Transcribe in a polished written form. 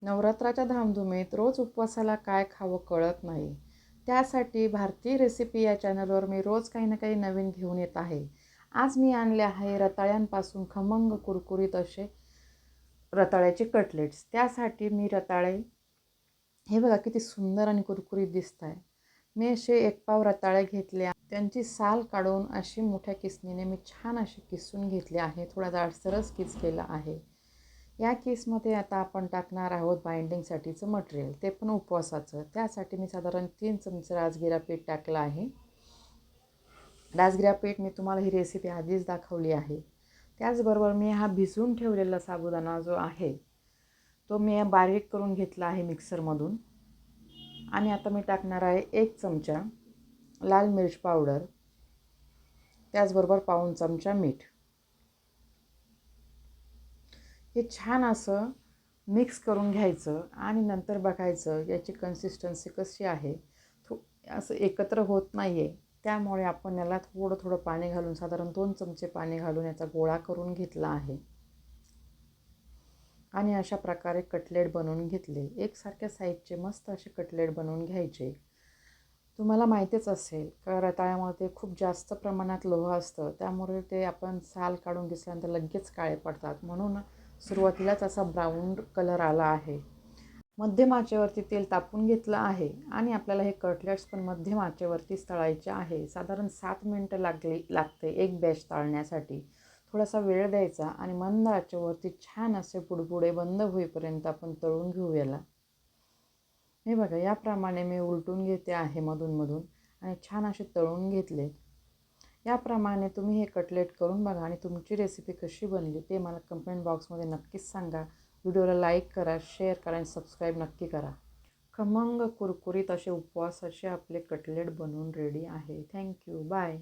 नवरात्राच्या धामधुमीत रोज उपवासाला काय खावं कळत नाही. त्यासाठी भारतीय रेसिपी या चॅनलवर मी रोज काही ना काही नवीन घेऊन येत आहे. आज मी आणले आहे रताळ्यांपासून खमंग कुरकुरीत असे रताळ्याचे कटलेट्स. त्यासाठी मी रताळे हे बघा किती सुंदर आणि कुरकुरीत दिसत आहे. मी असे 1 पाव रताळे घेतले. त्यांची साल काढून अशी मोठ्या किसणीने मी छान असे किसून घेतले आहे. थोडा जाडसरच किस केला आहे. या केसमध्ये आता आपण टाकणार आहोत बाइंडिंगसाठीचं मटेरियल, ते पण उपवासाचं. त्यासाठी मी साधारण 3 चमचे राजगिरा पीठ टाकलं आहे. राजगिरा पीठ मी तुम्हाला ही रेसिपी आधीच दाखवली आहे. त्याचबरोबर मी हा भिजवून ठेवलेला साबुदाणा जो आहे तो मी बारीक करून घेतला आहे मिक्सरमधून. आणि आता मी टाकणार आहे 1 चमचा लाल मिर्च पावडर, त्याचबरोबर पाऊण चमचा मीठ. हे छान असं मिक्स करून घ्यायचं आणि नंतर बघायचं याची कन्सिस्टन्सी कशी आहे. असं एकत्र होत नाही आहे, त्यामुळे आपण याला थोडं थोडं पाणी घालून साधारण 2 चमचे पाणी घालून याचा गोळा करून घेतला आहे. आणि अशा प्रकारे कटलेट बनवून घेतले. एकसारख्या साईजचे मस्त असे कटलेट बनवून घ्यायचे. तुम्हाला माहितीच असेल का रताळ्यामध्ये खूप जास्त प्रमाणात लोह असतं, त्यामुळे ते आपण साल काढून घेतल्यानंतर लगेच काळे पडतात. म्हणून सुरुवातीलाच असा ब्राऊन कलर आला आहे. मध्यम आचेवरती तेल तापून घेतलं आहे आणि आपल्याला हे कटलेट्स पण मध्यम आचेवरतीच तळायचे आहे. साधारण 7 मिनटं लागते एक बॅच तळण्यासाठी. थोडासा वेळ द्यायचा आणि मंद आचेवरती छान असे बुडबुडे बंद होईपर्यंत आपण तळून घेऊ याला. हे बघा याप्रमाणे मी उलटून घेते आहे मधून आणि छान असे तळून घेतले. याप्रमाणे तुम्ही हे कटलेट करून बघा आणि तुमची रेसिपी कशी बनली ते मला कमेंट बॉक्समध्ये नक्कीच सांगा. व्हिडिओला लाईक करा, शेअर करा आणि सबस्क्राईब नक्की करा. खमंग कुरकुरीत असे उपवासाचे आपले कटलेट बनवून रेडी आहे. थँक्यू. बाय.